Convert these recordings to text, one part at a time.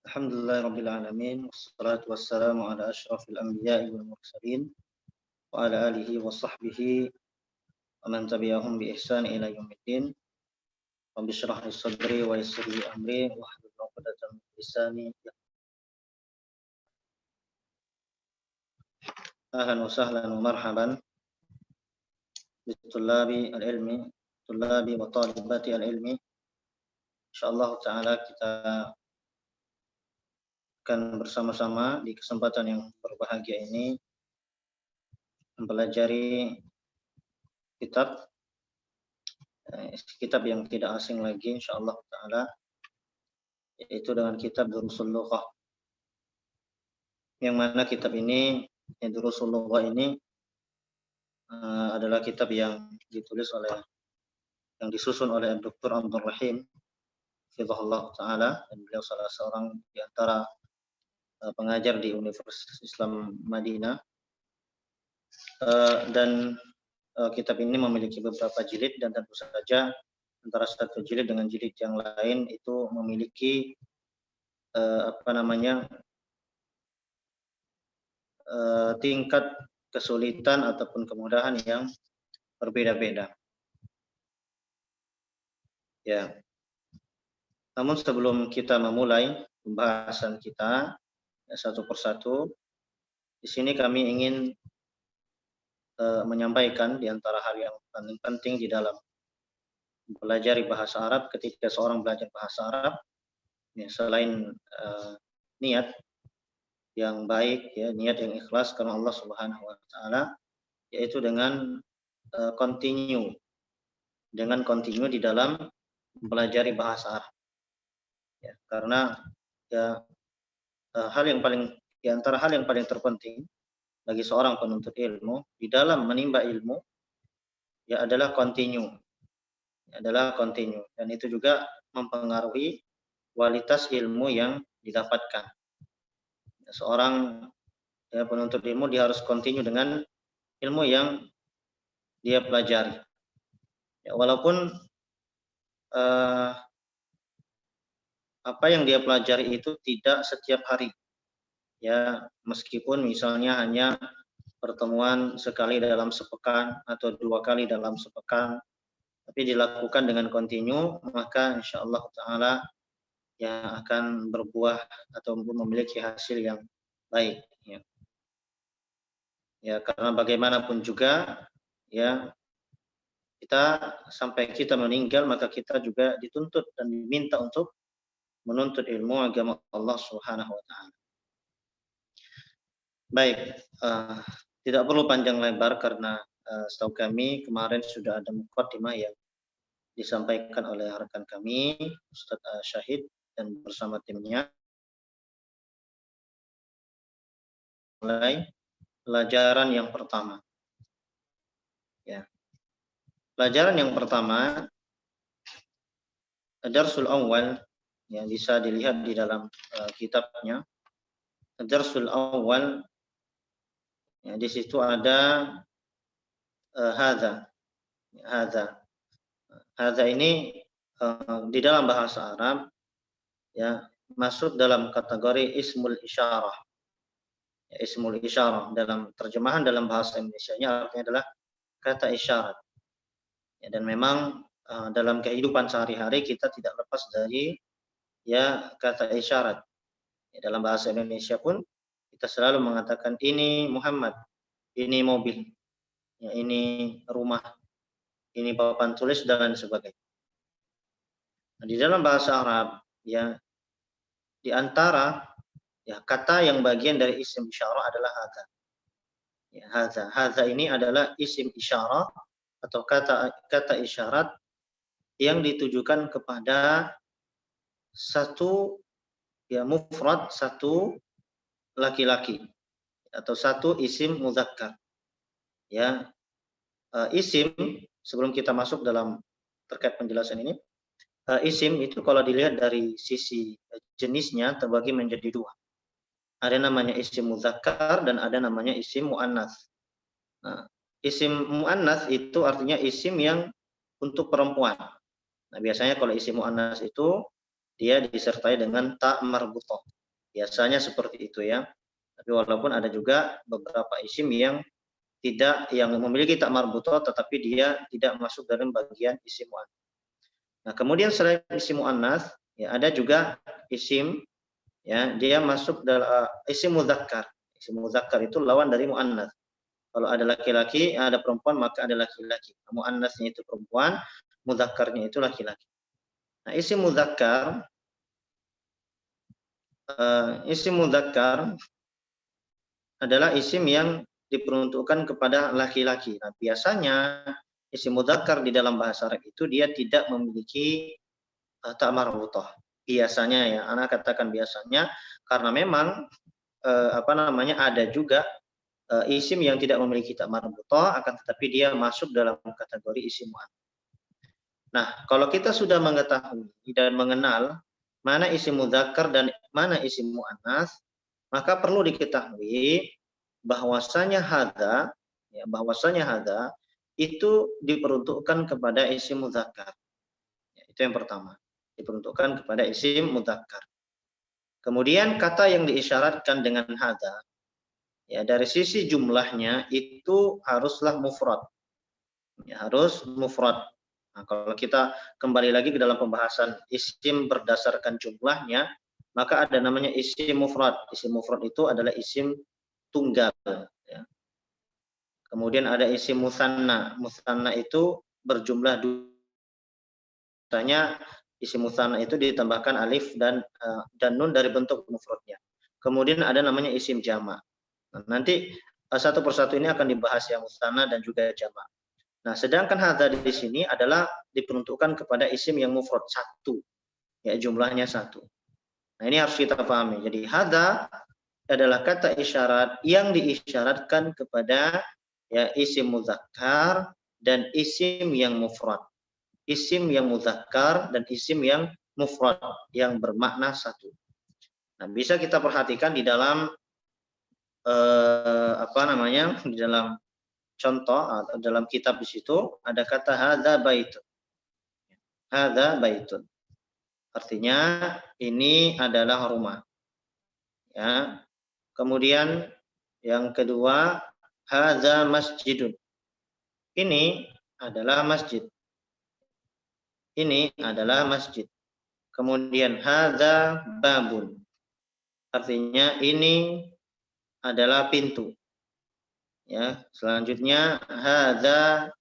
Alhamdulillahirabbil alamin wassalatu wassalamu ala asyrafil anbiya'i wal mursalin wa ala alihi wa sahbihi wa man tabi'ahum bi ihsan ila yaumiddin. Rabbi shrah li sadri wa yassir li amri wahlul 'uqdatam min lisani. Ahlan wa sahlan wa marhaban bi tullabi al-ilmi, tullabi wa talibati al-ilmi. Insyaallah taala kita akan bersama-sama di kesempatan yang berbahagia ini mempelajari kitab yang tidak asing lagi insyaallah taala, yaitu dengan kitab Durusul Lughah. Yang mana kitab ini, Durusul Lughah ini adalah kitab yang disusun oleh Dr. Abdul Rahim hafizahullah taala, dan beliau salah seorang di antara pengajar di Universitas Islam Madinah. Dan kitab ini memiliki beberapa jilid, dan tentu saja antara satu jilid dengan jilid yang lain itu memiliki tingkat kesulitan ataupun kemudahan yang berbeda-beda. Ya. Namun sebelum kita memulai pembahasan kita satu persatu, di sini kami ingin menyampaikan di antara hal yang paling penting di dalam mempelajari bahasa Arab. Ketika seorang belajar bahasa Arab, ya, selain niat yang baik, ya, niat yang ikhlas karena Allah Subhanahu wa taala, yaitu dengan continue di dalam mempelajari bahasa Arab. Ya, karena ya di antara hal yang paling terpenting bagi seorang penuntut ilmu di dalam menimba ilmu ya adalah continue. Dan itu juga mempengaruhi kualitas ilmu yang didapatkan. Seorang penuntut ilmu dia harus continue dengan ilmu yang dia pelajari. Ya, walaupun apa yang dia pelajari itu tidak setiap hari. Ya, meskipun misalnya hanya pertemuan sekali dalam sepekan atau 2 kali dalam sepekan, tapi dilakukan dengan kontinu, maka insyaallah taala ya akan berbuah ataupun memiliki hasil yang baik. Ya, ya karena bagaimanapun juga ya kita sampai kita meninggal maka kita juga dituntut dan diminta untuk menuntut ilmu agama Allah Subhanahu wa taala. Baik, tidak perlu panjang lebar karena setahu kami kemarin sudah ada muqaddimah yang disampaikan oleh rekan kami Ustaz Syahid dan bersama timnya. Mulai pelajaran yang pertama. Ya. Pelajaran yang pertama, Darsul Awal, yang bisa dilihat di dalam kitabnya. Darsul Awal, ya, di situ ada hadza. Hadza ini di dalam bahasa Arab ya masuk dalam kategori ismul isyarah. Ya, ismul isyarah dalam terjemahan dalam bahasa Indonesianya artinya adalah kata isyarat. Ya, dan memang dalam kehidupan sehari-hari kita tidak lepas dari ya kata isyarat. Ya, dalam bahasa Indonesia pun kita selalu mengatakan ini Muhammad, ini mobil, ya, ini rumah, ini papan tulis dan lain sebagainya. Nah, di dalam bahasa Arab ya di antara ya kata yang bagian dari isim isyarah adalah hadza. Ya, hadza ini adalah isim isyarah atau kata isyarat yang ditujukan kepada satu ya mufrad, satu laki-laki atau satu isim mudzakkar. Ya, isim sebelum kita masuk dalam terkait penjelasan ini, isim itu kalau dilihat dari sisi jenisnya terbagi menjadi 2. Ada namanya isim mudzakkar dan ada namanya isim muannats. Nah, isim muannats itu artinya isim yang untuk perempuan. Nah, biasanya kalau isim muannats itu dia disertai dengan ta marbutah. Biasanya seperti itu ya. Tapi walaupun ada juga beberapa isim yang tidak, yang memiliki tak marbutah tetapi dia tidak masuk dalam bagian isim muannats. Nah, kemudian selain isim muannats, ya ada juga isim, ya dia masuk dalam isim mudzakkar. Isim mudzakkar itu lawan dari muannats. Kalau ada laki-laki, ada perempuan, maka ada laki-laki. Muannatsnya itu perempuan, mudzakkarnya itu laki-laki. Nah, isim mudzakkar adalah isim yang diperuntukkan kepada laki-laki. Nah, biasanya isim mudzakkar di dalam bahasa Arab itu dia tidak memiliki tak marbutah. Biasanya ya, anak katakan biasanya karena memang ada juga isim yang tidak memiliki tak marbutah akan tetapi dia masuk dalam kategori isim muannats. Nah, kalau kita sudah mengetahui dan mengenal mana isim mudzakkar dan mana isim muannats, maka perlu diketahui bahwasanya hadza, ya, itu diperuntukkan kepada isim mudzakkar. Ya, itu yang pertama, diperuntukkan kepada isim mudzakkar. Kemudian kata yang diisyaratkan dengan hadza, ya dari sisi jumlahnya itu haruslah mufrad. Ya, harus mufrad. Nah, kalau kita kembali lagi ke dalam pembahasan isim berdasarkan jumlahnya, maka ada namanya isim mufrad. Isim mufrad itu adalah isim tunggal. Ya. Kemudian ada isim musanna. Musanna itu berjumlah dua. Misalnya isim musanna itu ditambahkan alif dan nun dari bentuk mufradnya. Kemudian ada namanya isim jamak. Nah, nanti satu persatu ini akan dibahas yang musanna dan juga jamak. Nah, sedangkan hadza di sini adalah diperuntukkan kepada isim yang mufrad satu, ya jumlahnya satu. Nah, ini harus kita pahami. Jadi hadza adalah kata isyarat yang diisyaratkan kepada ya isim mudzakkar dan isim yang mufrad. Isim yang mudzakkar dan isim yang mufrad yang bermakna satu. Nah, bisa kita perhatikan di dalam di dalam contoh atau dalam kitab di situ ada kata hadza baitun. Hadza baitun. Artinya ini adalah rumah. Ya. Kemudian yang kedua hadza masjidun. Ini adalah masjid. Ini adalah masjid. Kemudian hadza babun. Artinya ini adalah pintu. Ya, selanjutnya hadza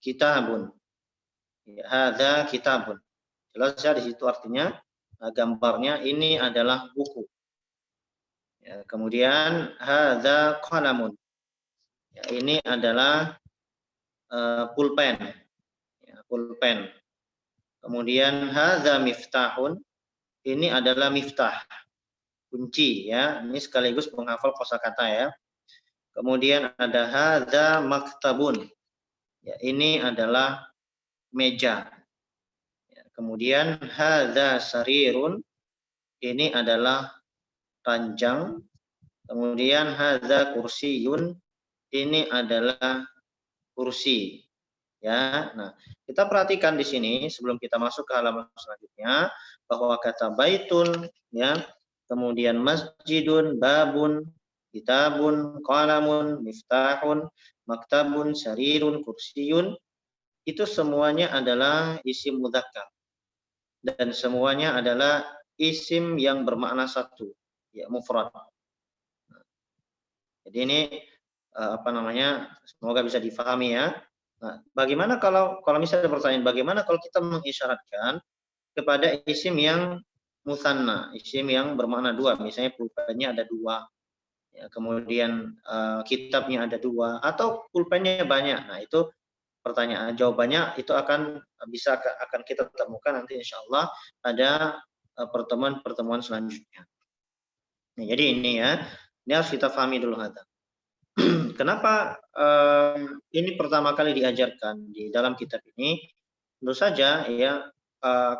kitabun. Ya, hadza kitabun. Jelas ya di situ artinya gambarnya ini adalah buku. Ya, kemudian hadza qalamun. Ya, ini adalah pulpen. Ya, pulpen. Kemudian hadza miftahun. Ini adalah miftah. Kunci ya. Ini sekaligus menghafal kosakata ya. Kemudian ada hadza maktabun. Ya, ini adalah meja. Ya, kemudian hadza sarirun. Ini adalah ranjang. Kemudian hadza kursiyun. Ini adalah kursi. Ya. Nah, kita perhatikan di sini sebelum kita masuk ke halaman selanjutnya bahwa kata baitun ya, kemudian masjidun, babun, kitabun, qalamun, miftahun, maktabun, sarirun, kursiyun, itu semuanya adalah isim mudzakkar dan semuanya adalah isim yang bermakna satu, ya mufrad. Jadi ini semoga bisa difahami ya. Nah, bagaimana kalau misalnya pertanyaan bagaimana kalau kita mengisyaratkan kepada isim yang musanna, isim yang bermakna dua, misalnya pulpennya ada dua, ya, kemudian kitabnya ada dua, atau pulpennya banyak. Nah, itu pertanyaan jawabannya itu akan kita temukan nanti insya Allah ada pertemuan selanjutnya. Nah, jadi ini ya, ini harus kita pahami dulu hadza. Kenapa ini pertama kali diajarkan di dalam kitab ini? Tentu saja ya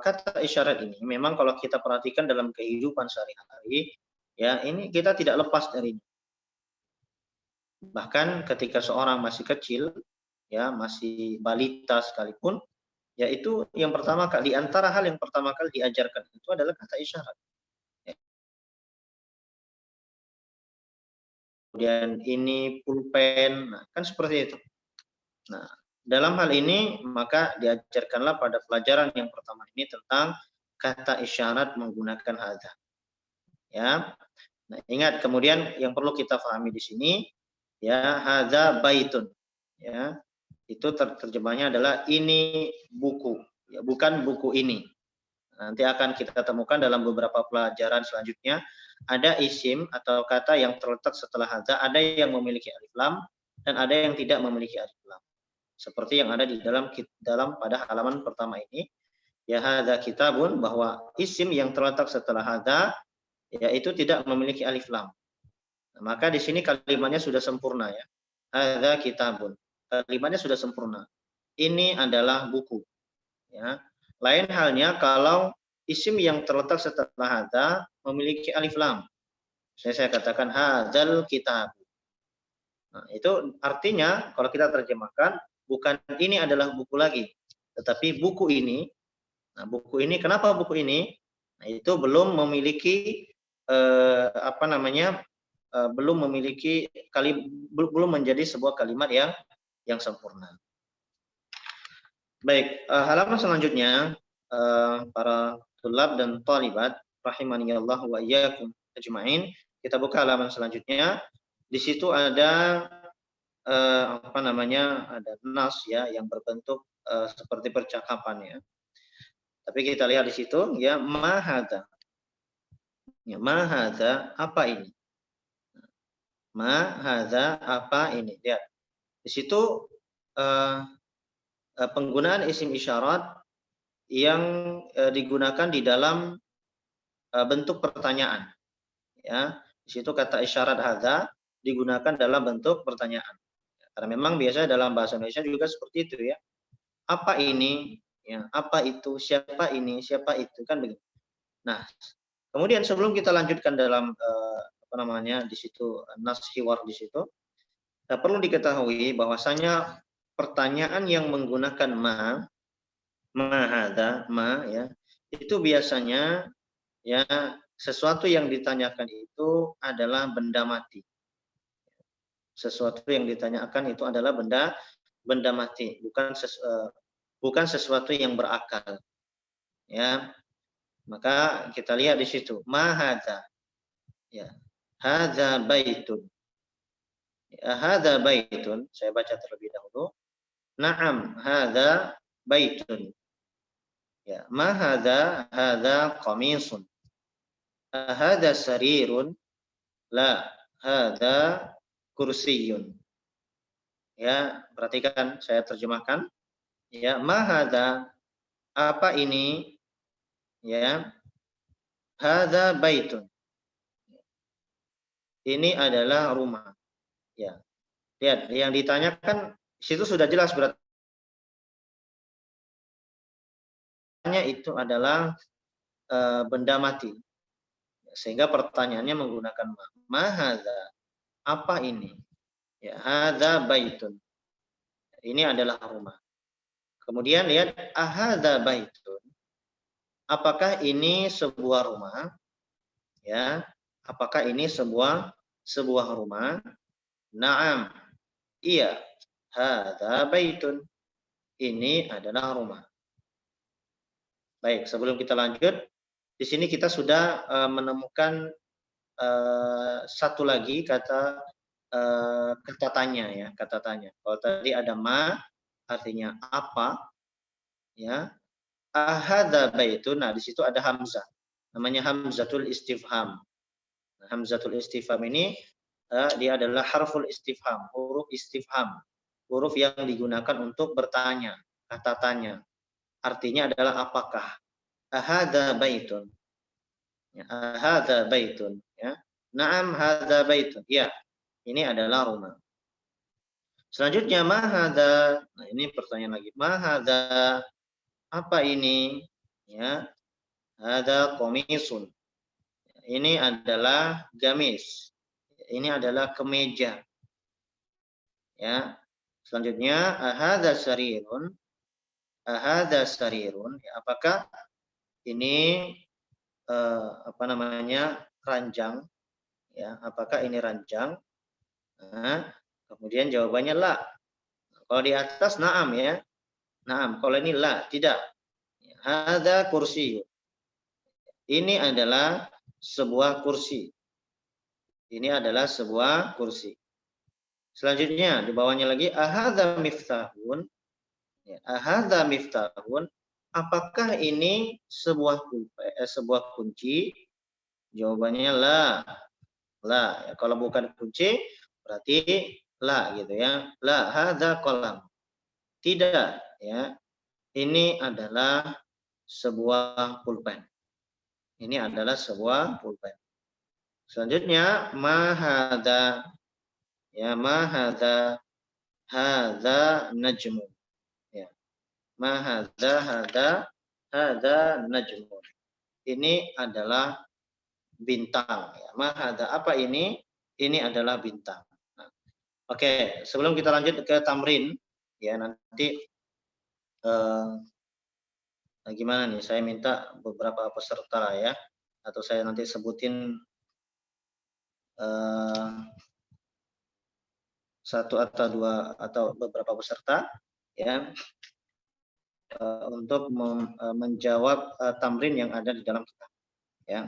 kata isyarat ini memang kalau kita perhatikan dalam kehidupan sehari-hari ya ini kita tidak lepas darinya. Bahkan ketika seorang masih kecil ya masih balita sekalipun ya itu yang pertama kali di antara hal yang pertama kali diajarkan itu adalah kata isyarat. kemudian ini pulpen, nah, kan seperti itu. Nah, dalam hal ini maka diajarkanlah pada pelajaran yang pertama ini tentang kata isyarat menggunakan hadza. Ya. Nah, ingat kemudian yang perlu kita pahami di sini ya hadza baitun. Ya. Itu terjemahnya adalah ini buku, ya, bukan buku ini. Nanti akan kita temukan dalam beberapa pelajaran selanjutnya ada isim atau kata yang terletak setelah hadza, ada yang memiliki alif lam dan ada yang tidak memiliki alif lam. Seperti yang ada di dalam pada halaman pertama ini, ya hadza kitabun, bahwa isim yang terletak setelah hadza yaitu tidak memiliki alif lam. Nah, maka di sini kalimatnya sudah sempurna ya. Hadza kitabun. Kalimatnya sudah sempurna. Ini adalah buku. Ya. Lain halnya kalau isim yang terletak setelah hadza memiliki alif lam. Saya katakan hadzal kitab. Nah, itu artinya kalau kita terjemahkan bukan ini adalah buku lagi, tetapi buku ini. Nah, buku ini kenapa buku ini? Nah, itu belum memiliki belum memiliki belum menjadi sebuah kalimat yang sempurna. Baik, halaman selanjutnya para tulab dan talibat rahimani Allah wa iyyakum ajmain. Kita buka halaman selanjutnya. Di situ ada ada nas ya yang berbentuk seperti percakapan ya. Tapi kita lihat di situ ya mahadza. Ya, mahadza apa ini? Mahadza apa ini? Lihat. Di situ penggunaan isim isyarat yang digunakan di dalam bentuk pertanyaan. Ya, di situ kata isyarat hadza digunakan dalam bentuk pertanyaan. Karena memang biasanya dalam bahasa Indonesia juga seperti itu ya. Apa ini? Ya, apa itu? Siapa ini? Siapa itu? Kan begitu. Nah, kemudian sebelum kita lanjutkan dalam di situ nas hiwar di situ, perlu diketahui bahwasanya pertanyaan yang menggunakan hadza, ya, itu biasanya ya sesuatu yang ditanyakan itu adalah benda mati. Sesuatu yang ditanyakan itu adalah benda mati, bukan sesuatu yang berakal. Ya. Maka kita lihat di situ, ma hadza. Ya. Hadza baitun. Ya, hadza baitun, saya baca terlebih dahulu. Na'am, hadza baitun. Ya, ma hadza qamisun. Hadza sarirun. La, hadza kursiyun. Ya, perhatikan saya terjemahkan. Ya, ma hadza, apa ini? Ya, hadza baitun. Ini adalah rumah. Ya. Lihat, yang ditanyakan situ sudah jelas berarti itu adalah benda mati. Sehingga pertanyaannya menggunakan ma hadza. Apa ini? Ya, hadza baitun. Ini adalah rumah. Kemudian lihat ahadza baitun. Apakah ini sebuah rumah? Ya. Apakah ini sebuah rumah? Naam. Iya. Hadza baitun. Ini adalah rumah. Baik, sebelum kita lanjut, di sini kita sudah menemukan satu lagi kata tanya ya, kata tanya. Kalau tadi ada ma artinya apa, ya. Ahadza baitun, nah di situ ada hamzah. Namanya hamzatul istifham. Nah, hamzatul istifham ini dia adalah harful istifham, huruf istifham. Huruf yang digunakan untuk bertanya, kata tanya. Artinya adalah apakah? Ahadza baitun. Ya, hadza baitun, ya. Na'am hadza baitun. Ya, ini adalah rumah. Selanjutnya ma hadza. Nah, ini pertanyaan lagi. Ma hadza, apa ini? Ya. Hadza qamisun. Ini adalah gamis. Ini adalah kemeja. Ya. Selanjutnya hadza sarirun. Hadza sarirun. Ya, apakah ini ranjang, ya, apakah ini ranjang? Nah, kemudian jawabannya la. Kalau di atas na'am ya. Na'am. Kalau ini la, tidak. Hadza kursi. Ini adalah sebuah kursi. Ini adalah sebuah kursi. Selanjutnya di bawahnya lagi ahadza miftahun. Ya, ahadza miftahun. Apakah ini sebuah kunci? Jawabannya la. La. Ya, kalau bukan kunci berarti la gitu ya. La hadza qalam. Tidak ya. Ini adalah sebuah pulpen. Ini adalah sebuah pulpen. Selanjutnya mahadza. Ya mahadza. Hadza najmun. Ya. Hadza najmun. Ini adalah bintang. Ya. Mahadza apa ini? Ini adalah bintang. Nah, oke, sebelum kita lanjut ke tamrin, ya nanti gimana nih? Saya minta beberapa peserta ya, atau saya nanti sebutin satu atau dua atau beberapa peserta ya untuk menjawab tamrin yang ada di dalam kitab ya.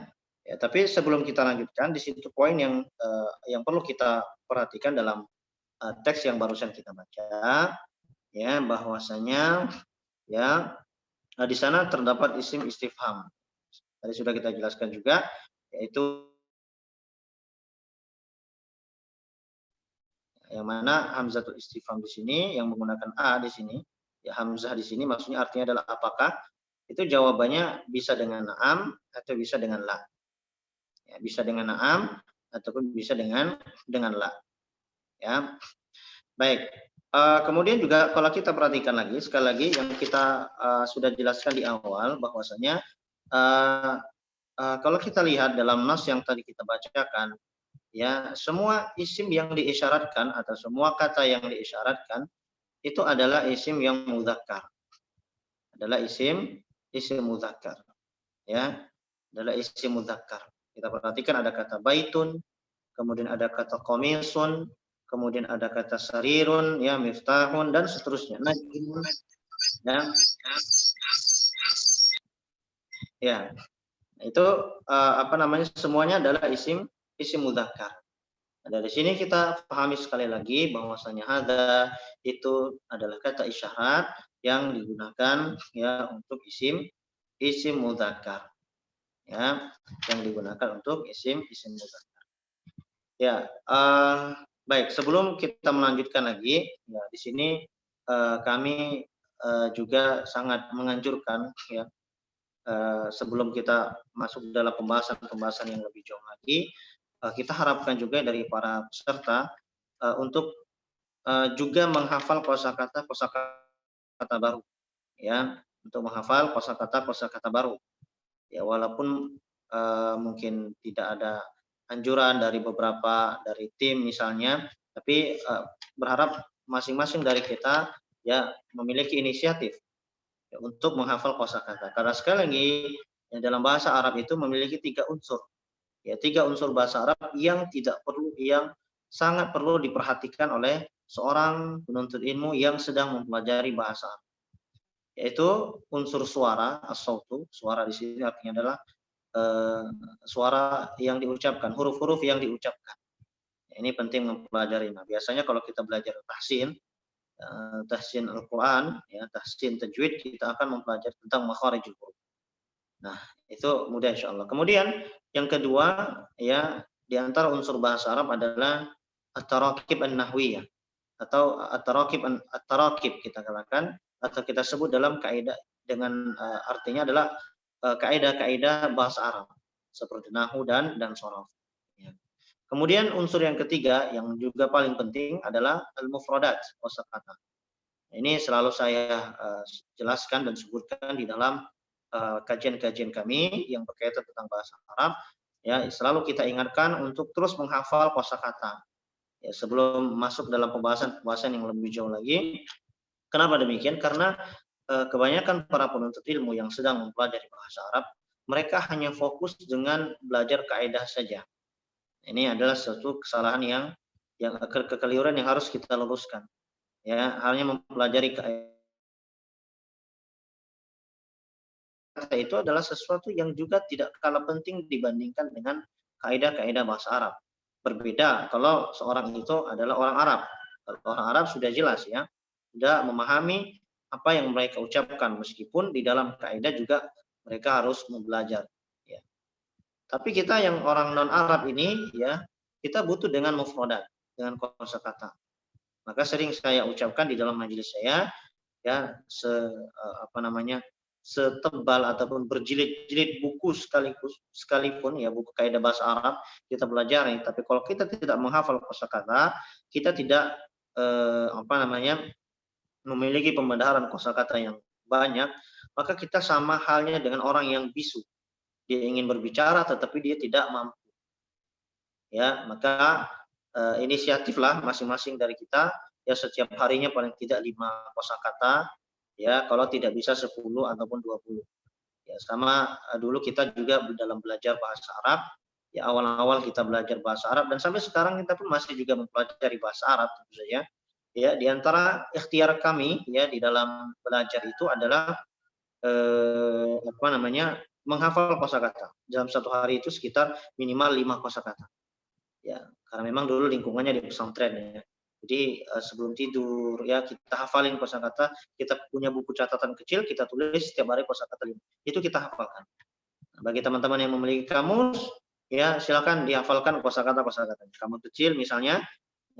Ya, tapi sebelum kita lanjutkan di situ poin yang perlu kita perhatikan dalam teks yang barusan kita baca ya bahwasanya ya di sana terdapat isim istifham. Tadi sudah kita jelaskan juga yaitu yang mana hamzatul istifham di sini yang menggunakan a di sini ya hamzah di sini maksudnya artinya adalah apakah itu jawabannya bisa dengan na'am atau bisa dengan la. Ya, bisa dengan na'am ataupun bisa dengan la. Ya. Baik. Kemudian juga kalau kita perhatikan lagi sekali lagi yang kita sudah jelaskan di awal bahwasanya kalau kita lihat dalam nas yang tadi kita bacakan ya semua isim yang diisyaratkan atau semua kata yang diisyaratkan itu adalah isim yang mudzakkar. Adalah isim mudzakkar. Ya. Adalah isim mudzakkar. Kita perhatikan ada kata baitun, kemudian ada kata komisun, kemudian ada kata sarirun, ya miftahun dan seterusnya. Ya, itu apa namanya semuanya adalah isim mudzakkar. Nah, dari sini kita pahami sekali lagi bahwasanya hadza itu adalah kata isyarat yang digunakan ya untuk isim mudzakkar. Ya, yang digunakan untuk isim mudzakkar. Ya, baik. Sebelum kita melanjutkan lagi, ya di sini kami juga sangat menganjurkan ya sebelum kita masuk dalam pembahasan yang lebih jauh lagi, kita harapkan juga dari para peserta untuk juga menghafal kosakata baru, ya, untuk menghafal kosakata baru. Ya, walaupun mungkin tidak ada anjuran dari dari tim misalnya, tapi berharap masing-masing dari kita ya memiliki inisiatif ya, untuk menghafal kosakata. Karena sekali lagi ya, dalam bahasa Arab itu memiliki 3 unsur. Ya, 3 unsur bahasa Arab yang sangat perlu diperhatikan oleh seorang penuntut ilmu yang sedang mempelajari bahasa Arab. Yaitu unsur suara, as-sautu, suara di sini artinya adalah suara yang diucapkan, huruf-huruf yang diucapkan. Ya, ini penting mempelajari. Nah, biasanya kalau kita belajar tahsin Al-Quran, ya, tahsin tajwid, kita akan mempelajari tentang makharijul huruf. Nah, itu mudah insya Allah. Kemudian yang kedua, ya, di antara unsur bahasa Arab adalah at-tarakib an-nahwiyah atau at-tarakib kita katakan atau kita sebut dalam kaidah dengan artinya adalah kaidah-kaidah bahasa Arab seperti nahwu dan sharaf. Ya. Kemudian unsur yang ketiga yang juga paling penting adalah al-mufradat, kosakata. Ini selalu saya jelaskan dan sebutkan di dalam kajian-kajian kami yang berkaitan tentang bahasa Arab. Ya, selalu kita ingatkan untuk terus menghafal kosakata. Ya, sebelum masuk dalam pembahasan yang lebih jauh lagi. Kenapa demikian? Karena kebanyakan para penuntut ilmu yang sedang mempelajari bahasa Arab, mereka hanya fokus dengan belajar kaidah saja. Ini adalah suatu kesalahan yang yang kekeliruan yang harus kita luruskan. Ya, hanya mempelajari kata itu adalah sesuatu yang juga tidak kalah penting dibandingkan dengan kaidah-kaidah bahasa Arab. Berbeda kalau seorang itu adalah orang Arab. Kalau orang Arab sudah jelas ya, sudah memahami apa yang mereka ucapkan meskipun di dalam kaidah juga mereka harus belajar. Ya. Tapi kita yang orang non Arab ini ya, kita butuh dengan mufradat, dengan kosakata. Maka sering saya ucapkan di dalam majelis saya ya setebal ataupun berjilid-jilid buku sekalipun ya buku kaidah bahasa Arab kita pelajari, tapi kalau kita tidak menghafal kosakata, kita tidak memiliki pembenaran kosakata yang banyak, maka kita sama halnya dengan orang yang bisu. Dia ingin berbicara tetapi dia tidak mampu. Ya, maka inisiatiflah masing-masing dari kita ya setiap harinya paling tidak 5 kosakata. Ya, kalau tidak bisa 10 ataupun 20. Ya, sama dulu kita juga dalam belajar bahasa Arab, ya awal-awal kita belajar bahasa Arab dan sampai sekarang kita pun masih juga mempelajari bahasa Arab tentu saja. Ya, di antara ikhtiar kami ya di dalam belajar itu adalah menghafal kosakata. Dalam satu hari itu sekitar minimal 5 kosakata. Ya, karena memang dulu lingkungannya di pesantren ya. Jadi sebelum tidur ya kita hafalin kosakata, kita punya buku catatan kecil, kita tulis setiap hari kosakata 5. Itu kita hafalkan. Nah, bagi teman-teman yang memiliki kamus, ya silakan dihafalkan kosakata-kosakata. Kamus kecil misalnya,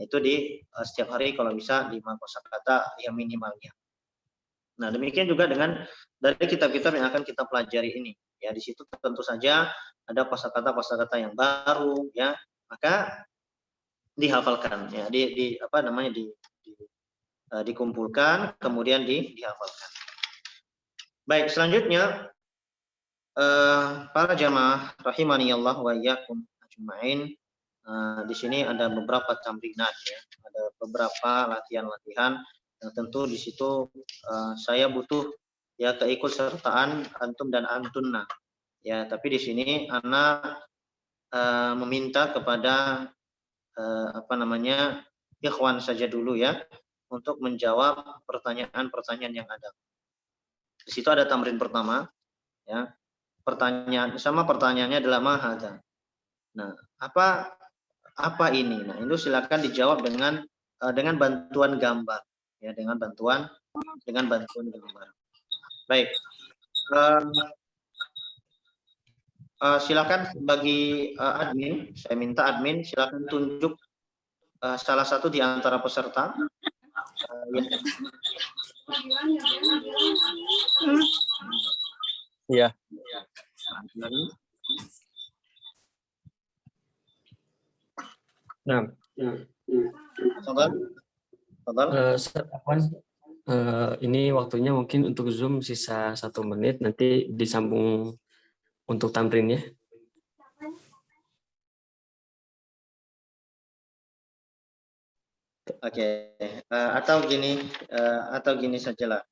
itu di setiap hari kalau bisa 5 kosakata yang minimalnya. Nah, demikian juga dengan dari kitab-kitab yang akan kita pelajari ini. Ya, di situ tentu saja ada kosakata-kosakata yang baru ya, maka dihafalkan ya dikumpulkan kemudian dihafalkan. Baik, selanjutnya para jamaah rahimani Allah wa iyyakum ajmain, di sini ada beberapa tamrinat ya, ada beberapa latihan-latihan yang tentu di situ saya butuh ya keikutsertaan antum dan antunna ya, tapi di sini ana meminta kepada ikhwan saja dulu ya untuk menjawab pertanyaan-pertanyaan yang ada. Di situ ada tamrin pertama ya. Pertanyaannya adalah mahadza. Nah, apa ini? Nah, itu silakan dijawab dengan bantuan gambar ya, dengan bantuan gambar. Baik. Silakan bagi admin, saya minta admin silakan tunjuk salah satu di antara peserta. Iya. Nah, ini waktunya mungkin untuk Zoom sisa 1 menit, nanti disambung untuk tamrinnya. Oke, atau gini sajalah,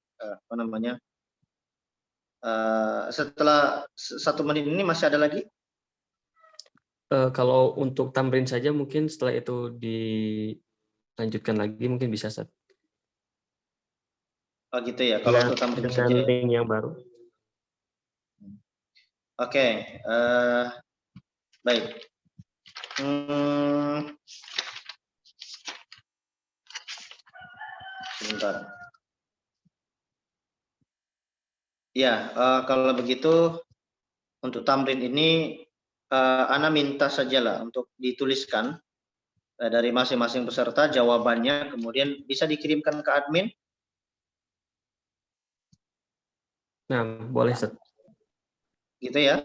setelah 1 menit ini masih ada lagi? Kalau untuk tamrin saja mungkin setelah itu dilanjutkan lagi mungkin bisa, Ustaz. Oh gitu ya, kalau untuk tamrin saja. Link yang baru. Oke, baik. Sebentar. Ya, kalau begitu untuk tamrin ini ana minta sajalah untuk dituliskan dari masing-masing peserta jawabannya, kemudian bisa dikirimkan ke admin. Nah, boleh, Ustaz. Gitu ya.